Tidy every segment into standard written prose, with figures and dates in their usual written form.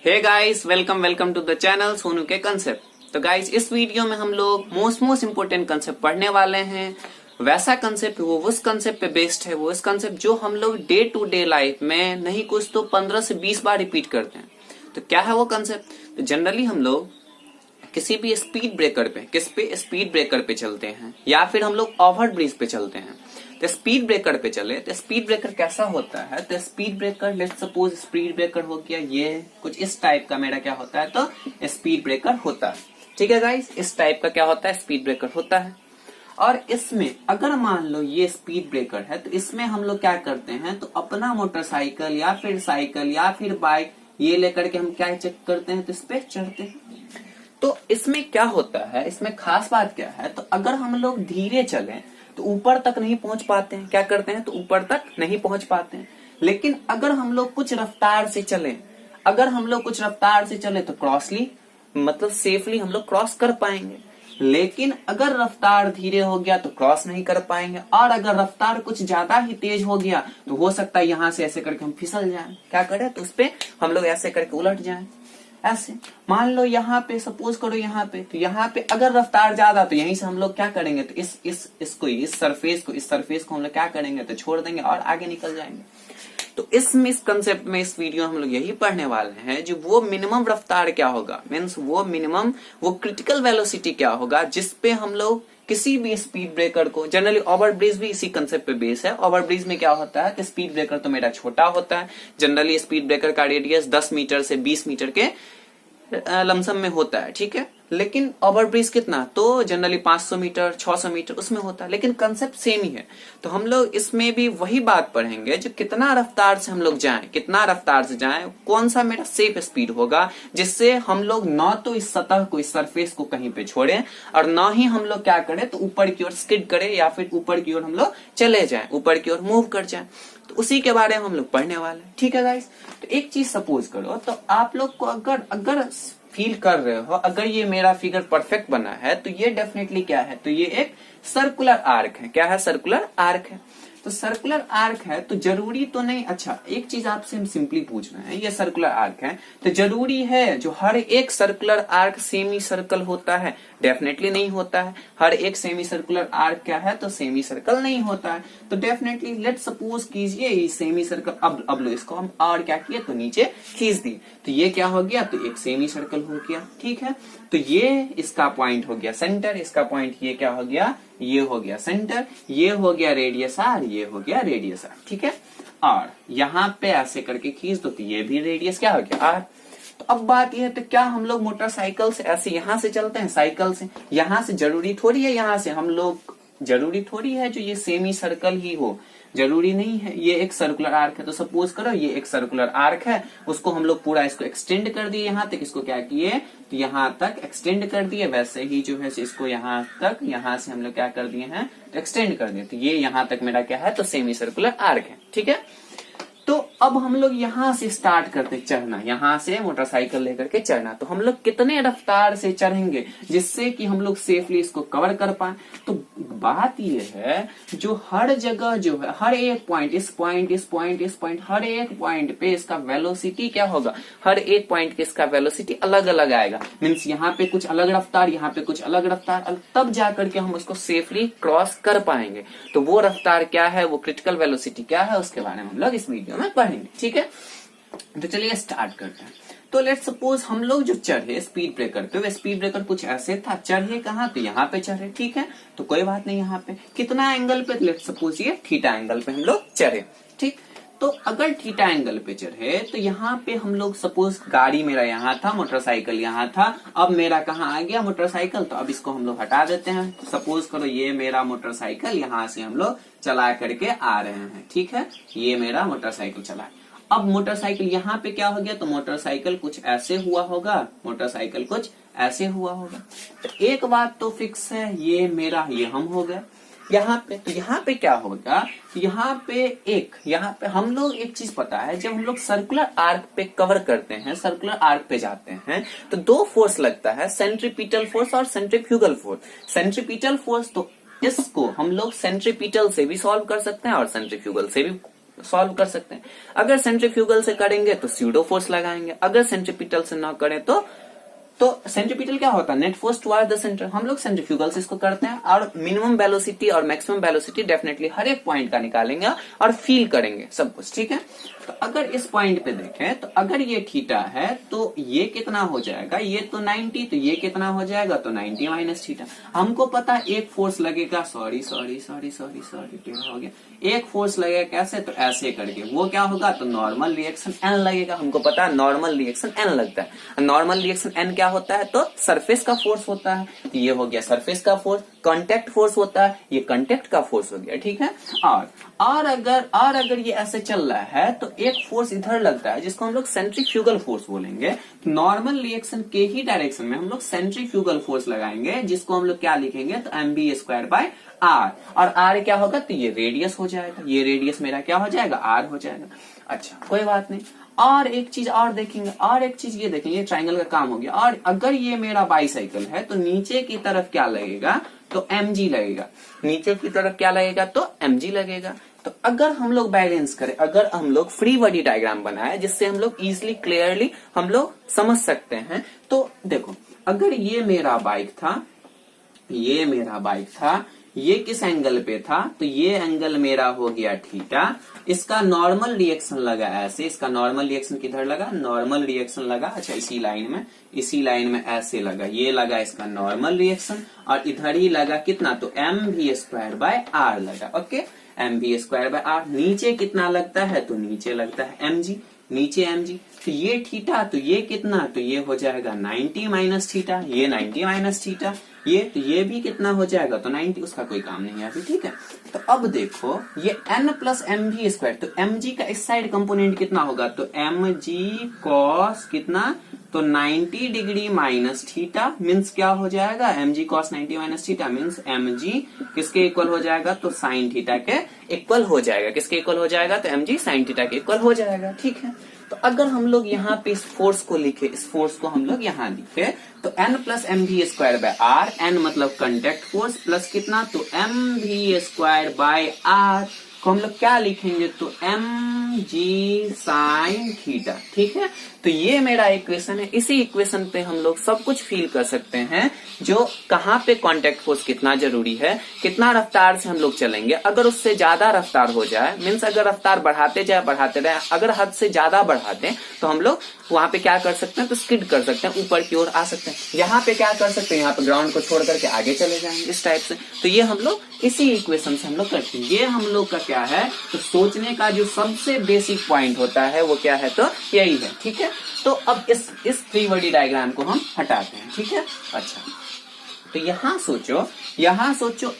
Hey guys, welcome to the channel Sonu के concept. तो guys, इस वीडियो में हम लोग मोस्ट इम्पोर्टेंट कंसेप्ट पढ़ने वाले हैं। वैसा कंसेप्ट वो उस कंसेप्ट पे बेस्ड है, वो इस कंसेप्ट जो हम लोग डे टू डे लाइफ में नहीं कुछ तो 15 से 20 बार रिपीट करते हैं। तो क्या है वो कंसेप्ट? तो जनरली हम लोग किसी भी स्पीड ब्रेकर पे स्पीड ब्रेकर पे चलते हैं या फिर हम लोग ओवर ब्रिज पे चलते हैं। तो स्पीड ब्रेकर पे चले तो स्पीड ब्रेकर कैसा होता है? तो speed breaker, let's suppose speed breaker हो गया ये कुछ इस टाइप का मेरा क्या होता है, तो स्पीड ब्रेकर होता है। ठीक है गाइस, इस टाइप का क्या होता है, स्पीड ब्रेकर होता है। और इसमें अगर मान लो ये स्पीड ब्रेकर है तो इसमें हम लोग क्या करते हैं, तो अपना मोटरसाइकिल या फिर साइकिल या फिर बाइक ये लेकर के हम क्या चेक करते हैं, तो इस पे चढ़ते हैं। तो इसमें क्या होता है, इसमें खास बात क्या है, तो अगर हम लोग धीरे चलें तो ऊपर तक नहीं पहुंच पाते हैं। क्या करते हैं, तो ऊपर तक नहीं पहुंच पाते हैं। लेकिन अगर हम लोग कुछ रफ्तार से चलें, तो क्रॉसली मतलब सेफली हम लोग क्रॉस कर पाएंगे। लेकिन अगर रफ्तार धीरे हो गया तो क्रॉस नहीं कर पाएंगे, और अगर रफ्तार कुछ ज्यादा ही तेज हो गया तो हो सकता है यहां से ऐसे करके हम फिसल जाएं। क्या करें, तो उस पे हम लोग ऐसे करके उलट जाएं। ऐसे मान लो यहाँ पे सपोज करो, यहाँ पे अगर रफ्तार ज्यादा तो यहीं से हम लोग क्या करेंगे, तो इस सरफेस को हम लोग क्या करेंगे, तो छोड़ देंगे और आगे निकल जाएंगे। तो इस कंसेप्ट में इस वीडियो हम लोग यही पढ़ने वाले हैं, जो वो मिनिमम रफ्तार क्या होगा, मीन्स वो क्रिटिकल वेलोसिटी क्या होगा जिसपे हम लोग किसी भी स्पीड ब्रेकर को, जनरली ओवर ब्रिज भी इसी कंसेप्ट पे बेस है। ओवर ब्रिज में क्या होता है कि स्पीड ब्रेकर तो मेरा छोटा होता है, जनरली स्पीड ब्रेकर का रेडियस 10 मीटर से 20 मीटर के लमसम में होता है। ठीक है, लेकिन ओवर ब्रिज कितना, तो जनरली 500 मीटर 600 मीटर उसमें होता है, लेकिन कंसेप्ट सेम ही है। तो हम लोग इसमें भी वही बात पढ़ेंगे, जो कितना रफ्तार से हम लोग जाएं, कौन सा मेरा सेफ स्पीड होगा, जिससे हम लोग न तो इस सतह को, इस सरफेस को कहीं पे छोड़ें, और न ही हम लोग क्या करें, तो ऊपर की ओर स्किड करें या फिर ऊपर की ओर हम लोग चले जाएं, ऊपर की ओर मूव कर जाएं। तो उसी के बारे में हम लोग पढ़ने वाले हैं। ठीक है गाइस, तो एक चीज सपोज करो, तो आप लोग को अगर फील कर रहे हो, अगर ये मेरा फिगर परफेक्ट बना है, तो ये डेफिनेटली क्या है, तो ये एक सर्कुलर आर्क है। क्या है, सर्कुलर आर्क है। तो सर्कुलर आर्क है तो जरूरी तो नहीं, अच्छा एक चीज आपसे हम सिंपली पूछ रहे हैं, ये सर्कुलर आर्क है तो जरूरी है जो हर एक सर्कुलर आर्क सेमी सर्कल होता है? डेफिनेटली नहीं होता है। हर एक सेमी सर्कुलर आर्क क्या है, तो सेमी सर्कल नहीं होता है। तो डेफिनेटली लेट सपोज कीजिए ये सेमी सर्कल, अब लो इसको हम और क्या किए, तो नीचे खींच दिए, तो ये क्या हो गया, तो एक सेमी सर्कल हो गया। ठीक है, तो ये इसका पॉइंट हो गया सेंटर, इसका पॉइंट ये क्या हो गया, ये हो गया सेंटर, ये हो गया रेडियस आर, ये हो गया रेडियस आर। ठीक है, और यहाँ पे ऐसे करके खींच दो तो ये भी रेडियस क्या हो गया, आर। तो अब बात यह है, तो क्या हम लोग मोटरसाइकिल से ऐसे यहाँ से चलते हैं, साइकिल से यहाँ से जरूरी थोड़ी है, यहाँ से हम लोग जरूरी थोड़ी है जो ये सेमी सर्कल ही हो, जरूरी नहीं है। ये एक सर्कुलर आर्क है, तो सपोज करो ये एक सर्कुलर आर्क है, उसको हम लोग पूरा इसको एक्सटेंड कर दिए यहाँ तक, इसको क्या किए, तो यहाँ तक एक्सटेंड कर दिए। वैसे ही जो है इसको यहाँ तक, यहाँ से हम लोग क्या कर दिए हैं, तो एक्सटेंड कर दिए। तो ये यहाँ तक मेरा क्या है, तो सेमी सर्कुलर आर्क है। ठीक है, तो अब हम लोग यहाँ से स्टार्ट करते चढ़ना, यहाँ से मोटरसाइकिल लेकर के चढ़ना। तो हम लोग कितने रफ्तार से चढ़ेंगे जिससे कि हम लोग सेफली इसको कवर कर पाए? तो बात ये है, जो हर जगह जो है, हर एक पॉइंट, इस पॉइंट, हर एक पॉइंट पे इसका वेलोसिटी क्या होगा, हर एक पॉइंट के इसका वेलोसिटी अलग अलग आएगा। मीन्स यहाँ पे कुछ अलग रफ्तार, यहाँ पे कुछ अलग रफ्तार, तब जाकर के हम उसको सेफली क्रॉस कर पाएंगे। तो वो रफ्तार क्या है, वो क्रिटिकल वेलोसिटी क्या है, उसके बारे में हम लोग इस वीडियो में पढ़ेंगे। ठीक है, तो चलिए स्टार्ट करते हैं। तो लेट्स सपोज हम लोग जो चढ़े स्पीड ब्रेकर पे, स्पीड ब्रेकर कुछ ऐसे था, चढ़े कहाँ, तो यहाँ पे चढ़े। ठीक है, तो कोई बात नहीं, यहाँ पे कितना एंगल पे, लेट्स सपोज ये थीटा एंगल पे हम लोग चढ़े। ठीक, तो अगर थीटा एंगल पे चढ़े तो यहाँ पे हम लोग सपोज गाड़ी मेरा यहाँ था, मोटरसाइकिल यहाँ था, अब मेरा कहाँ आ गया, मोटरसाइकिल। तो अब इसको हम लोग हटा देते हैं। सपोज करो ये मेरा मोटरसाइकिल यहाँ से हम लोग चला करके आ रहे हैं। ठीक है, ये मेरा मोटरसाइकिल चला। अब मोटरसाइकिल यहाँ पे क्या हो गया, तो मोटरसाइकिल कुछ ऐसे हुआ होगा, तो एक बात तो फिक्स है, ये मेरा ये हम हो गया यहाँ पे। तो यहाँ पे क्या होगा, यहाँ पे हम लोग एक चीज पता है, जब हम लोग सर्कुलर आर्क पे कवर करते हैं, सर्कुलर आर्क पे जाते हैं, तो दो फोर्स लगता है, सेंट्रीपिटल फोर्स और सेंट्रीफ्यूगल फोर्स। सेंट्रीपिटल फोर्स तो इसको हम लोग सेंट्रीपिटल से भी सॉल्व कर सकते हैं और सेंट्रीफ्यूगल से भी सॉल्व कर सकते हैं। अगर सेंट्रीफ्यूगल से करेंगे तो स्यूडो फोर्स लगाएंगे, अगर सेंट्रीपिटल से ना करें तो सेंट्रीपिटल क्या होता है, net force toward the centre. हम लोग सेंट्रीफ्यूगल से इसको करते हैं और मिनिमम वेलोसिटी और मैक्सिमम वेलोसिटी डेफिनेटली हर एक पॉइंट का निकालेंगे और फील करेंगे सब कुछ, ठीक है। तो अगर इस पॉइंट पे देखें तो अगर ये थीटा है तो ये कितना हो जाएगा, ये तो 90, तो ये कितना हो जाएगा, तो 90 माइनस थीटा। हमको पता एक फोर्स लगेगा, सॉरी टेढ़ा हो गया, एक फोर्स लगेगा कैसे, तो ऐसे करके, वो क्या होगा, तो नॉर्मल रिएक्शन एन लगेगा। हमको पता है नॉर्मल रिएक्शन एन लगता है। नॉर्मल रिएक्शन एन क्या होता है, तो सरफेस का फोर्स होता है। तो ये हो गया सरफेस का फोर्स, कांटेक्ट फोर्स होता है, ये कांटेक्ट का फोर्स हो गया, ठीक है। और अगर ये ऐसे चल रहा है तो एक फोर्स इधर लगता है जिसको हम लोग सेंट्रीफ्यूगल फोर्स बोलेंगे। नॉर्मल रिएक्शन के ही डायरेक्शन में हम लोग सेंट्रीफ्यूगल फोर्स लगाएंगे, जिसको हम लोग क्या लिखेंगे, तो mv² आर। और आर क्या होगा, तो ये रेडियस हो जाएगा, ये रेडियस मेरा क्या हो जाएगा, आर हो जाएगा। अच्छा कोई बात नहीं। और एक चीज और देखेंगे, और एक चीज ये देखेंगे, ट्राइंगल का काम हो गया। और अगर ये मेरा बाईसाइकिल है तो नीचे की तरफ क्या लगेगा, तो mg लगेगा। नीचे की तरफ क्या लगेगा, तो mg लगेगा। तो अगर हम लोग बैलेंस करें, अगर हम लोग फ्री बॉडी डायग्राम बनाए जिससे हम लोग इजिली क्लियरली हम लोग समझ सकते हैं, तो देखो अगर ये मेरा बाइक था, ये किस एंगल पे था, तो ये एंगल मेरा हो गया थीटा। इसका नॉर्मल रिएक्शन लगा ऐसे, इसका नॉर्मल रिएक्शन किधर लगा, नॉर्मल रिएक्शन लगा, अच्छा इसी लाइन में ऐसे लगा, ये लगा इसका नॉर्मल रिएक्शन। और इधर ही लगा कितना, तो mv²r लगा, ओके, mv²r। नीचे कितना लगता है, तो नीचे लगता है mg, नीचे mg। तो ये थीटा, तो ये कितना, तो ये हो जाएगा 90 माइनस थीटा, ये 90 माइनस थीटा, ये भी कितना हो जाएगा, तो 90, उसका कोई काम नहीं है अभी, ठीक है। तो अब देखो ये n प्लस mv², तो mg का इस साइड कंपोनेंट कितना होगा, तो mg cos कितना, तो 90 डिग्री माइनस थीटा मीन्स क्या हो जाएगा, mg cos 90 minus theta means mg किसके इक्वल हो जाएगा, तो साइन थीटा के इक्वल हो जाएगा। किसके इक्वल हो जाएगा, तो mg साइन थीटा के इक्वल हो जाएगा, ठीक है। तो अगर हम लोग यहाँ पे इस फोर्स को लिखे, इस फोर्स को हम लोग यहाँ लिखे, तो n प्लस mv²r, n मतलब कांटेक्ट फोर्स, प्लस कितना, तो mv² r को हम लोग क्या लिखेंगे, तो mg साइन थीटा, ठीक है। तो ये मेरा इक्वेशन है। इसी इक्वेशन पे हम लोग सब कुछ फील कर सकते हैं, जो कहाँ पे कांटेक्ट फोर्स कितना जरूरी है, कितना रफ्तार से हम लोग चलेंगे। अगर उससे ज्यादा रफ्तार हो जाए, मीन्स अगर रफ्तार बढ़ाते रहे, अगर हद से ज्यादा बढ़ा दें, तो हम लोग वहां पे क्या कर सकते हैं, तो स्किड कर सकते हैं, ऊपर की ओर आ सकते हैं। यहाँ पे क्या कर सकते हैं, यहाँ पे ग्राउंड को छोड़ करके आगे चले जाएंगे, इस टाइप से। तो ये हम लोग इसी इक्वेशन से हम लोग करते हैं। ये हम लोग का क्या है, तो सोचने का जो सबसे बेसिक पॉइंट होता है वो क्या है, तो यही है, ठीक है। तो अब इस फ्री बॉडी डायग्राम को हम हटाते हैं, ठीक है। अच्छा तो यहाँ सोचो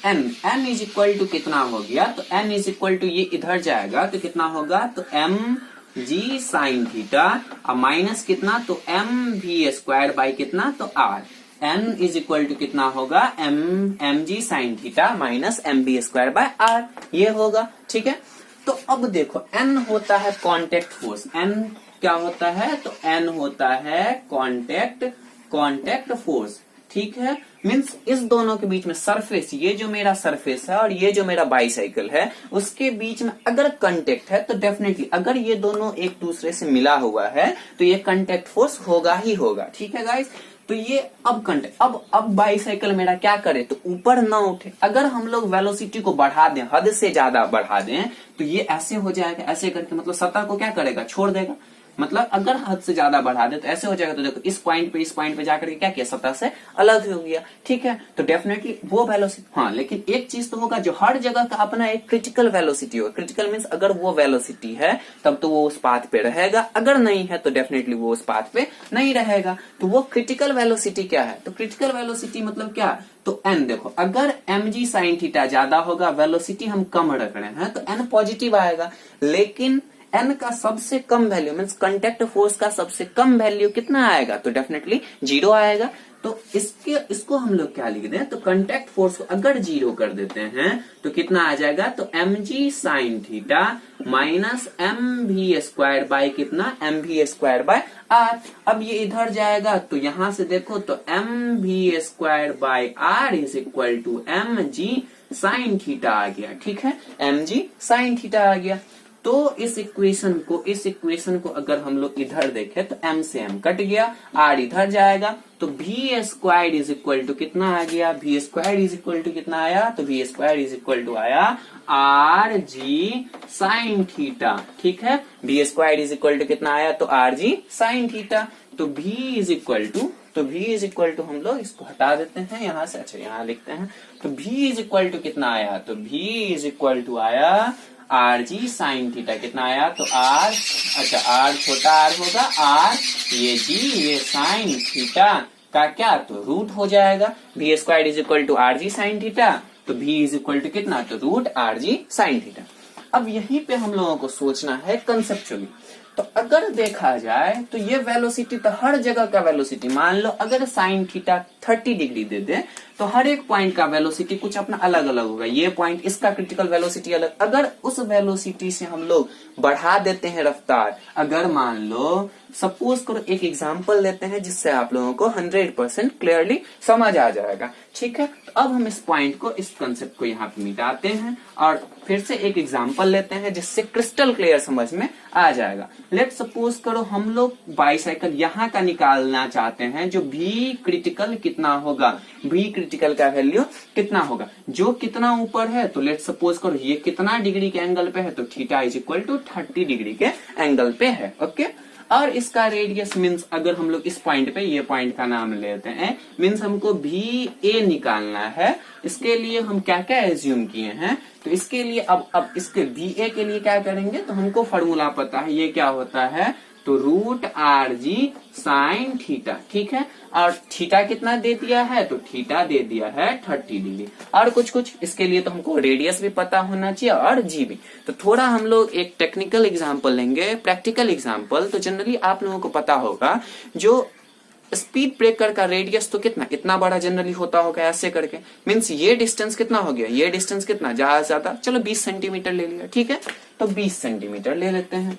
n इज इक्वल टू कितना हो गया, तो n इज इक्वल टू, ये इधर जाएगा तो कितना होगा, तो mg साइन थीटा और माइनस कितना, तो mv² कितना, तो r। n is equal to कितना होगा, mg sine theta minus mv² r, ये होगा, ठीक है। तो अब देखो n होता है कांटेक्ट फोर्स, n क्या होता है, तो n होता है कांटेक्ट फोर्स, ठीक है। मीन्स इस दोनों के बीच में सरफेस, ये जो मेरा सरफेस है और ये जो मेरा बाईसाइकिल है, उसके बीच में अगर कांटेक्ट है तो डेफिनेटली अगर ये दोनों एक दूसरे से मिला हुआ है तो ये कांटेक्ट फोर्स होगा ही होगा, ठीक है गाइस। तो ये अब बाईसाइकिल मेरा क्या करे, तो ऊपर ना उठे। अगर हम लोग वेलोसिटी को बढ़ा दें, हद से ज्यादा बढ़ा दें, तो ये ऐसे हो जाएगा, ऐसे करके मतलब सतह को क्या करेगा, छोड़ देगा। मतलब अगर हद से ज्यादा बढ़ा दे तो ऐसे हो जाएगा। तो देखो इस पॉइंट पे जाकर के क्या किया, सतह से अलग हो गया, ठीक है। तो डेफिनेटली वो वेलोसिटी, हाँ लेकिन एक चीज तो होगा, जो हर जगह का अपना एक क्रिटिकल वेलोसिटी होगा। क्रिटिकल मींस अगर वो वेलोसिटी है तब तो वो उस पाथ पे रहेगा, अगर नहीं है तो डेफिनेटली वो उस पाथ पे नहीं रहेगा। तो वो क्रिटिकल वेलोसिटी क्या है, तो क्रिटिकल वेलोसिटी मतलब क्या, तो n देखो अगर mg साइन थीटा ज्यादा होगा, वेलोसिटी हम कम रख रहे हैं, तो n पॉजिटिव आएगा। लेकिन n का सबसे कम वैल्यू मीन्स कांटेक्ट फोर्स का सबसे कम वैल्यू कितना आएगा, तो डेफिनेटली 0 आएगा। तो इसको हम लोग क्या लिख दें, तो कांटेक्ट फोर्स को अगर 0 कर देते हैं तो कितना आ जाएगा, तो mg sine theta minus mv² कितना, mv² r। अब ये इधर जाएगा तो यहां से देखो, तो mv² r is equal to mg sine theta आ गया, ठीक है, mg साइन थीटा आ गया। तो इस इक्वेशन को अगर हम लोग इधर देखें तो m से m कट गया, r इधर जाएगा तो v square is equal to कितना आ गया, v square is equal to कितना आया, तो v square is equal to आया आर जी साइन थीटा। ठीक है, v square is equal to कितना आया, तो आर जी साइन थीटा। तो v इज इक्वल टू हम लोग इसको हटा देते हैं यहाँ से, अच्छा यहाँ लिखते हैं, तो v इज इक्वल टू कितना आया, तो v इज इक्वल टू आया आर जी साइन थीटा। कितना आया, तो आर, अच्छा आर छोटा आर होगा, आर ये जी ये साइन थीटा का क्या, तो रूट हो जाएगा। v square is equal to r g sine theta, तो v इज इक्वल टू कितना, तो root r g sine theta. अब यहीं पे हम लोगों को सोचना है कंसेप्चुअली। तो अगर देखा जाए तो ये वेलोसिटी तो हर जगह का वेलोसिटी, मान लो अगर साइन थीटा 30 डिग्री दे दे तो हर एक पॉइंट का वेलोसिटी कुछ अपना अलग अलग होगा। ये पॉइंट इसका क्रिटिकल वेलोसिटी अलग, अगर उस वेलोसिटी से हम लोग बढ़ा देते हैं रफ्तार, अगर मान लो सपोज करो एक एग्जांपल लेते हैं जिससे आप लोगों को 100% क्लियरली समझ आ जाएगा। ठीक है, तो अब हम इस पॉइंट को, इस कंसेप्ट को यहाँ पे मिटाते हैं और फिर से एक एग्जांपल लेते हैं जिससे क्रिस्टल क्लियर समझ में आ जाएगा। लेट सपोज करो हम लोग बाईसाइकिल यहाँ का निकालना चाहते हैं, जो भी क्रिटिकल कितना होगा, भी क्रिटिकल का वैल्यू कितना होगा, जो कितना ऊपर है, तो लेट सपोज करो ये कितना डिग्री के एंगल पे है, तो theta is equal to 30 degree के एंगल पे है। ओके, और इसका रेडियस मीन्स अगर हम लोग इस पॉइंट पे, ये पॉइंट का नाम लेते हैं, मीन्स हमको भी ए निकालना है। इसके लिए हम क्या क्या एज्यूम किए हैं, तो इसके लिए अब इसके भी ए के लिए क्या करेंगे, तो हमको फॉर्मूला पता है, ये क्या होता है, तो root r g sine theta. ठीक है, और थीटा कितना दे दिया है, तो थीटा दे दिया है 30 डिग्री। और कुछ इसके लिए तो हमको रेडियस भी पता होना चाहिए और जी भी। तो थोड़ा हम लोग एक टेक्निकल एग्जांपल लेंगे, प्रैक्टिकल एग्जांपल। तो जनरली आप लोगों को पता होगा जो स्पीड ब्रेकर का रेडियस तो कितना बड़ा जनरली होता होगा, ऐसे करके मीन्स ये डिस्टेंस कितना हो गया, ये डिस्टेंस कितना, ज्यादा चलो 20 सेंटीमीटर ले लिया। ठीक है, तो 20 सेंटीमीटर ले लेते हैं।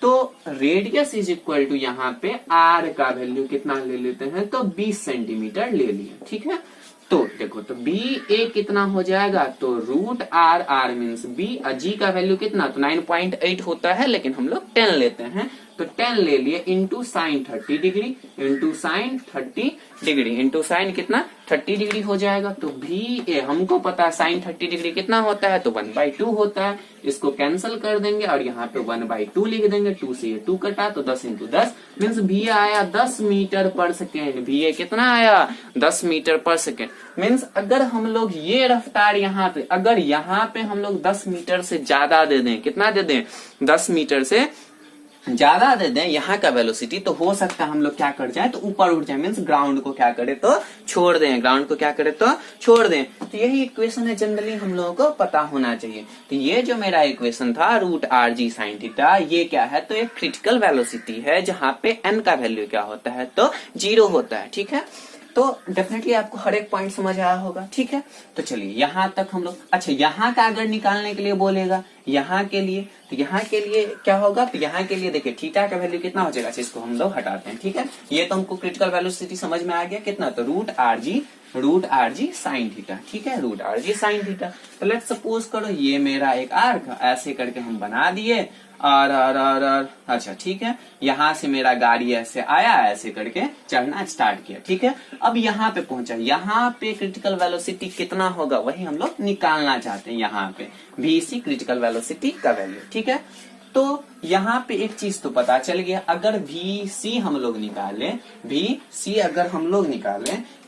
तो रेडियस इज इक्वल टू यहाँ पे आर का वैल्यू कितना ले लेते हैं, तो 20 सेंटीमीटर ले लिया। ठीक है, तो देखो तो बी ए कितना हो जाएगा, तो root R, R means B, G का वैल्यू कितना, तो 9.8 होता है, लेकिन हम लोग 10 लेते हैं, तो 10 ले लिए into sine 30 degree, into sine 30 degree, into sine कितना 30 डिग्री हो जाएगा। तो भी ए हमको पता है साइन 30 डिग्री कितना होता है, तो 1/2 होता है। इसको कैंसिल कर देंगे और यहाँ पे 1/2 लिख देंगे, 2 से ये 2 कटा, तो 10 इंटू 10 मीन्स भी आया 10 मीटर पर सेकेंड। भी कितना आया, 10 मीटर पर सेकेंड। मीन्स अगर हम लोग ये रफ्तार यहाँ पे, अगर यहाँ पे हम लोग 10 मीटर से ज्यादा दे दें, कितना दे दें, 10 मीटर से ज्यादा दे दें यहाँ का वेलोसिटी, तो हो सकता है हम लोग क्या कर जाए, तो ऊपर उठ जाए, मीन्स ग्राउंड को क्या करे, तो छोड़ दें, ग्राउंड को क्या करे, तो छोड़ दें। तो यही इक्वेशन है, जनरली हम लोगों को पता होना चाहिए। तो ये जो मेरा इक्वेशन था root r g sine theta, ये क्या है, तो एक क्रिटिकल वेलोसिटी है जहाँ पे एन का वैल्यू क्या होता है, तो 0 होता है। ठीक है, तो डेफिनेटली आपको हर एक पॉइंट समझ आया होगा। ठीक है, तो चलिए यहाँ तक हम लोग, अच्छा यहाँ का अगर निकालने के लिए बोलेगा, यहाँ के लिए, तो यहाँ के लिए क्या होगा, तो यहाँ के लिए देखिए थीटा का वैल्यू कितना हो जाएगा, इसको हम लोग हटाते हैं। ठीक है, ये तो हमको क्रिटिकल वेलोसिटी समझ में आ गया, कितना, तो root r g sine theta. ठीक है, root r g sine theta. तो लेट्स सपोज करो ये मेरा एक आर्क ऐसे करके हम बना दिए, और अच्छा ठीक है, यहाँ से मेरा गाड़ी ऐसे आया, ऐसे करके चढ़ना स्टार्ट किया। ठीक है, अब यहाँ पे पहुंचा, यहाँ पे क्रिटिकल वेलोसिटी कितना होगा वही हम लोग निकालना चाहते हैं, यहाँ पे VC क्रिटिकल वेलोसिटी का वैल्यू। ठीक है, तो यहाँ पे एक चीज तो पता चल गया, अगर VC हम लोग निकालें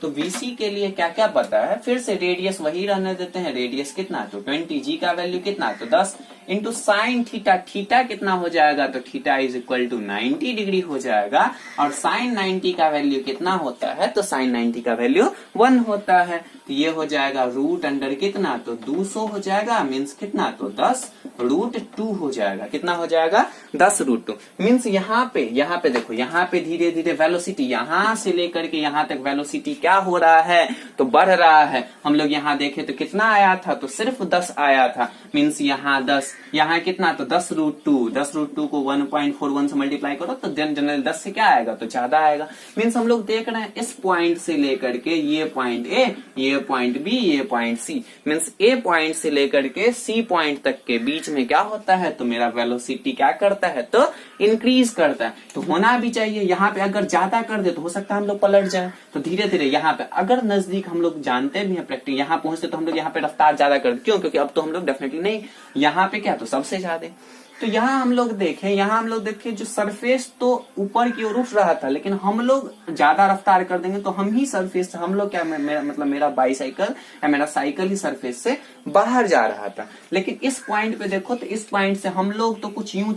तो VC के लिए क्या क्या पता है, फिर से रेडियस वही रहने देते हैं, रेडियस कितना, तो 20, जी का वैल्यू कितना, तो 10 इंटू साइन थीटा, थीटा कितना हो जाएगा, तो theta is equal to 90 degree हो जाएगा। और साइन 90 का वैल्यू कितना होता है, तो साइन 90 का वैल्यू 1 होता है। तो ये हो जाएगा रूट अंडर कितना, तो 200 हो जाएगा, मीन्स कितना, तो 10 √2 हो जाएगा। कितना हो जाएगा, 10√2 मीन्स यहाँ पे देखो, यहाँ पे धीरे धीरे वेलोसिटी यहाँ से लेकर के यहाँ तक वेलोसिटी क्या हो रहा है, तो बढ़ रहा है। हम लोग यहाँ देखे तो कितना आया था, तो सिर्फ 10 आया था, मीन्स यहाँ 10, यहाँ कितना, तो 10√2, 10√2 को 1.41 से मल्टीप्लाई करो तो जनरल 10 से क्या आएगा, तो ज्यादा आएगा। मीन्स हम लोग देख रहे हैं इस पॉइंट से लेकर के ये पॉइंट ए, ये पॉइंट बी, ये पॉइंट सी, मीन्स ए पॉइंट से लेकर के सी पॉइंट तक के बीच में क्या होता है, तो मेरा वेलोसिटी क्या करता है, तो इंक्रीज करता है। तो होना भी चाहिए, यहाँ पे अगर ज्यादा कर दे तो हो सकता है हम लोग पलट जाए। तो धीरे धीरे यहाँ पे अगर नजदीक हम लोग जानते भी हैं प्रैक्टिस, यहाँ पहुंचते तो हम लोग यहाँ पे रफ्तार ज्यादा कर, क्यों, क्योंकि अब तो हम लोग डेफिनेटली नहीं, यहाँ पे क्या, तो सबसे ज्यादा। तो यहाँ हम लोग देखें जो सरफेस तो ऊपर की ओर उठ रहा था, लेकिन हम लोग ज्यादा रफ्तार कर देंगे तो हम ही सरफेस से, हम लोग क्या, मेरा बाईसाइकिल या मेरा साइकिल ही सरफेस से बाहर जा रहा था। लेकिन इस पॉइंट पे देखो, तो इस पॉइंट से हम लोग तो कुछ यूं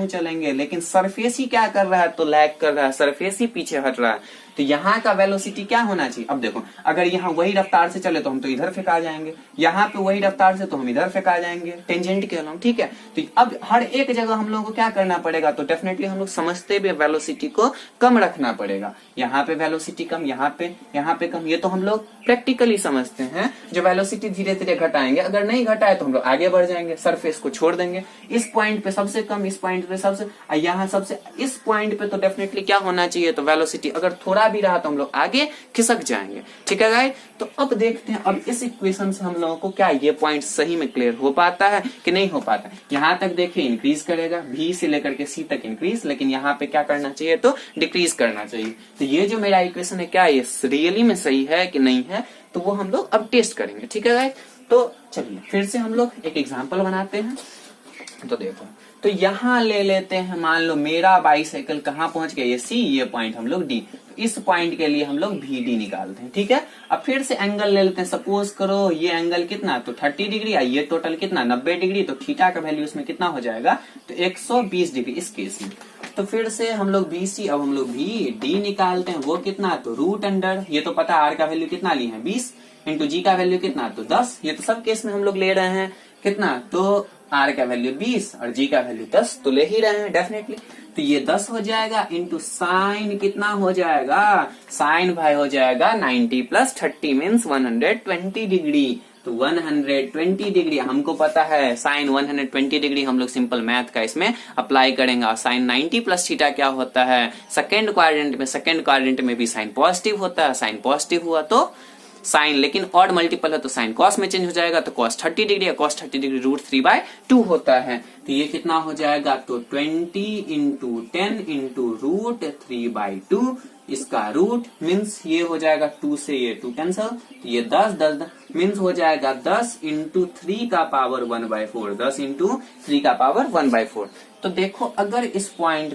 चलेंगे, लेकिन सरफेस ही क्या कर रहा है, तो लैग कर रहा है, सरफेस ही पीछे हट रहा है। तो यहाँ का वेलोसिटी क्या होना चाहिए, अब देखो अगर यहाँ वही रफ्तार से चले तो हम तो इधर फेंका जाएंगे, यहाँ पे वही रफ्तार से तो हम इधर फेंका जाएंगे, टेंजेंट के अलॉन्ग, ठीक है। तो अब हर एक जगह हम लोगों को क्या करना पड़ेगा, तो डेफिनेटली हम लोग समझते हुए वेलोसिटी को कम रखना पड़ेगा। यहाँ पे वेलोसिटी कम, यहाँ पे कम, ये तो हम लोग प्रैक्टिकली समझते हैं। जो वेलोसिटी धीरे धीरे घटाएंगे, अगर नहीं घटाए तो हम लोग आगे बढ़ जाएंगे, सरफेस को छोड़ देंगे। इस पॉइंट पे सबसे कम, इस पॉइंट पे सबसे, यहाँ सबसे, इस पॉइंट पे तो डेफिनेटली क्या होना चाहिए, तो वेलोसिटी अगर थोड़ा भी रहा तो हम लोग आगे खिसक जाएंगे, ठीक है गाइस। तो अब देखते हैं, अब इस इक्वेशन से हम लोगों को क्या ये पॉइंट सही में क्लियर हो पाता है कि नहीं हो पाता है। यहाँ तक देखिए इंक्रीज करेगा, बी से लेकर के सी तक इंक्रीज, लेकिन यहाँ पे क्या करना चाहिए, तो डिक्रीज करना चाहिए। तो ये जो मेरा इक्वेशन है, क्या ये रियली में सही है कि नहीं है, तो वो हम लोग अब टेस्ट करेंगे, ठीक है गाइस। तो चलिए फिर से हम लोग एक एग्जाम्पल बनाते हैं। तो देखो, तो यहाँ ले लेते हैं, मान लो मेरा बाईसाइकिल कहाँ पहुंच गया, ये सी, ये पॉइंट हम लोग डी, इस पॉइंट के लिए हम लोग भी डी निकालते हैं, ठीक है। अब फिर से एंगल ले लेते हैं, सपोज करो ये एंगल कितना, तो 30 डिग्री, ये टोटल कितना 90 डिग्री, तो थीटा का वैल्यू इसमें कितना हो जाएगा, तो 120 डिग्री इस केस में। तो फिर से हम लोग BC, अब हम लोग BD निकालते हैं, वो कितना, तो रूट अंडर, ये तो पता R का वैल्यू कितना लिए हैं 20, इंटू G का वैल्यू कितना, तो 10, ये तो सब केस में हम लोग ले रहे हैं कितना, तो R का वैल्यू 20 और G का वैल्यू 10 तो ले ही रहे हैं डेफिनेटली। तो ये 10 हो जाएगा, इंटू साइन कितना हो जाएगा, साइन भाई हो जाएगा 90 + 30 मीन्स 120 डिग्री। तो 120 डिग्री हमको पता है, साइन 120 डिग्री हम लोग सिंपल मैथ का इसमें अप्लाई करेंगे। और साइन 90 + थीटा क्या होता है, सेकेंड क्वाड्रेंट में भी साइन पॉजिटिव होता है, साइन पॉजिटिव हुआ तो साइन, लेकिन ऑड मल्टीपल है तो साइन कॉस में चेंज हो जाएगा, तो कॉस 30 डिग्री है, कॉस 30 डिग्री √3/2 होता है। तो ये कितना हो जाएगा, तो 20 × 10 × √3/2, इसका रूट मीन्स ये हो जाएगा 2 से ये 2 कैंसल, तो ये 10 मीन्स हो जाएगा 10 × 3 का पावर 1/4, 10 × 3 का पावर 1/4। तो देखो अगर इस पॉइंट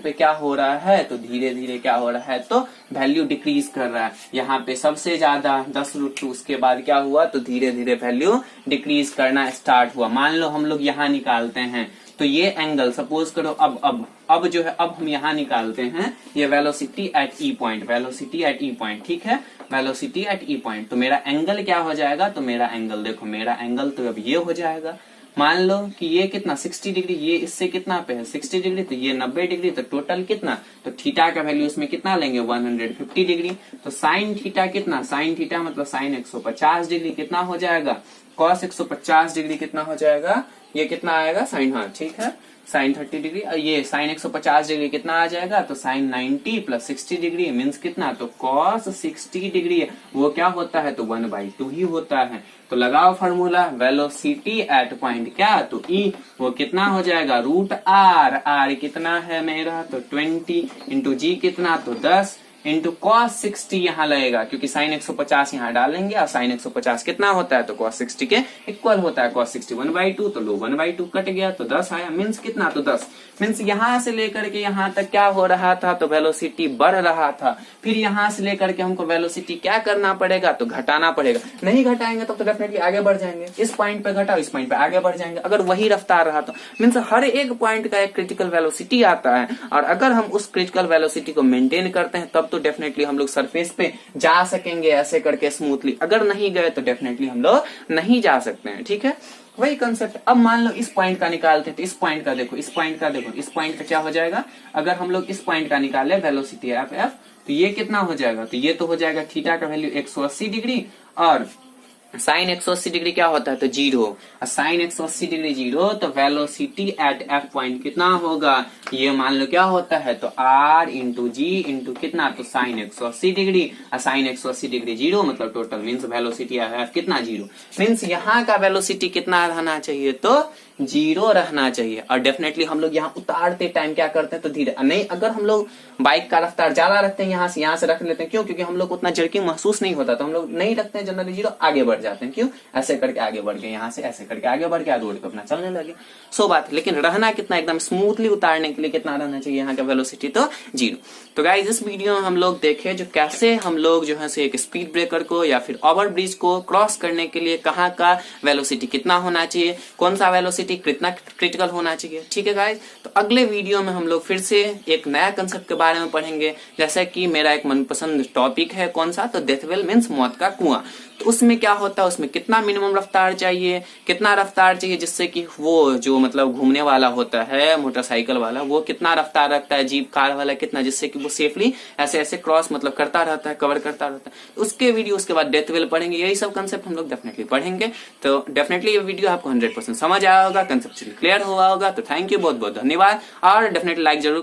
पे क्या हो रहा है, तो धीरे धीरे क्या हो रहा है, तो वैल्यू डिक्रीज कर रहा है। यहाँ पे सबसे ज्यादा 10√2, उसके बाद क्या हुआ, तो धीरे धीरे वैल्यू डिक्रीज करना स्टार्ट हुआ। मान लो हम लोग यहाँ निकालते हैं, तो ये एंगल सपोज करो, अब जो है, अब हम यहाँ निकालते हैं ये वेलोसिटी एट ई पॉइंट, ठीक है, वेलोसिटी एट ई पॉइंट। तो मेरा एंगल क्या हो जाएगा, तो मेरा एंगल देखो, मेरा एंगल तो अब ये हो जाएगा। मान लो कि ये कितना 60 डिग्री, ये इससे कितना पे है 60 डिग्री, तो ये 90 डिग्री, तो टोटल कितना, तो थीटा का वैल्यू इसमें कितना लेंगे 150 डिग्री। तो साइन थीटा कितना, साइन थीटा मतलब साइन 150 डिग्री कितना हो जाएगा, कॉस 150 डिग्री कितना हो जाएगा, ये कितना आएगा साइन, हाँ ठीक है, साइन 30 डिग्री, और ये साइन 150 डिग्री कितना आ जाएगा, तो साइन 90 + 60 डिग्री मीन्स कितना, तो कॉस 60 डिग्री है, वो क्या होता है, तो 1/2 ही होता है। तो लगाओ फार्मूला, वेलोसिटी एट पॉइंट क्या, तो E, वो कितना हो जाएगा √R कितना है मेरा, तो 20 × G कितना, तो 10 इंटू कॉस 60 यहाँ लगेगा, क्योंकि साइन 150 यहाँ डालेंगे, और साइन 150 कितना होता है, तो कॉस 60 के इक्वल होता है। कॉस 60 1/2, तो लो 1/2 कट गया, तो 10 आया, मीन्स कितना, तो 10 मीन्स यहाँ से लेकर के यहाँ तक क्या हो रहा था, तो वेलोसिटी बढ़ रहा था। फिर यहाँ से लेकर के हमको वेलोसिटी क्या करना पड़ेगा, तो घटाना पड़ेगा। नहीं घटाएंगे तो डेफिनेटली आगे बढ़ जाएंगे, इस पॉइंट पे घटाओ, इस पॉइंट पे आगे बढ़ जाएंगे। अगर वही रफ्तार रहा तो मीन्स हर एक पॉइंट का एक क्रिटिकल वेलोसिटी आता है, और अगर हम उस क्रिटिकल वेलोसिटी को मेंटेन करते हैं तब तो डेफिनेटली हम लोग सरफेस पे जा सकेंगे ऐसे करके स्मूथली। अगर नहीं गए तो डेफिनेटली हम लोग नहीं जा सकते हैं, ठीक है। वही कंसेप्ट। अब मान लो इस पॉइंट का निकालते तो इस पॉइंट का देखो, इस पॉइंट का देखो, इस पॉइंट का क्या हो जाएगा, अगर हम लोग इस पॉइंट का निकाले वेलोसिटी एफ, तो ये कितना हो जाएगा, तो ये तो हो जाएगा थीटा का वैल्यू 180 डिग्री, और साइन 180 डिग्री क्या होता है, तो जीरो, और साइन 180 डिग्री जीरो, तो वेलोसिटी एट एफ पॉइंट कितना होगा, ये मान लो क्या होता है, तो आर इंटू जी इंटू कितना, तो साइन 180 डिग्री, और साइन 180 डिग्री जीरो, मतलब टोटल मीन्स वेलोसिटी एफ कितना, जीरो। मीन्स यहाँ का वेलोसिटी कितना रहना चाहिए, तो जीरो रहना चाहिए। और डेफिनेटली हम लोग यहाँ उतारते टाइम क्या करते हैं, तो धीरे नहीं, अगर हम लोग बाइक का रफ्तार ज्यादा रखते हैं, यहाँ से रख लेते हैं, क्यों, क्योंकि हम लोग उतना जर्किंग महसूस नहीं होता, तो हम लोग नहीं रखते हैं जनरली जीरो, आगे बढ़ जाते हैं, क्यों, ऐसे करके आगे बढ़ गए, यहाँ से ऐसे करके आगे बढ़ गया, रोड पे अपना चलने लगे, सो बात है। लेकिन रहना कितना, एकदम स्मूथली उतारने के लिए कितना रहना चाहिए यहाँ का वेलोसिटी, तो जीरो। तो गाइस इस वीडियो में हम लोग देखे जो कैसे हम लोग जो है से एक स्पीड ब्रेकर को या फिर ओवर ब्रिज को क्रॉस करने के लिए कहाँ का वेलोसिटी कितना होना चाहिए, कौन सा वेलोसिटी कितना क्रिटिकल होना चाहिए, ठीक है गाइस। तो अगले वीडियो में हम लोग फिर से एक नया कंसेप्ट के बारे में पढ़ेंगे, जैसे कि मेरा एक मनपसंद टॉपिक है कौन सा, तो डेथ वेल मीन्स मौत का कुआं। तो उसमें क्या होता है, उसमें कितना मिनिमम रफ्तार चाहिए, कितना रफ्तार चाहिए जिससे कि वो जो मतलब घूमने वाला होता है मोटरसाइकिल वाला, वो कितना रफ्तार रखता है, जीप कार वाला कितना, जिससे कि वो सेफली ऐसे ऐसे क्रॉस मतलब करता रहता है, कवर करता रहता है। उसके वीडियो उसके बाद डेथ वेल पढ़ेंगे, यही सब कंसेप्ट हम लोग डेफिनेटली पढ़ेंगे। तो डेफिनेटली ये वीडियो आपको 100% समझ आया होगा, कंसेप्ट क्लियर हुआ होगा। तो थैंक यू, बहुत बहुत धन्यवाद, और डेफिनेटली लाइक जरूर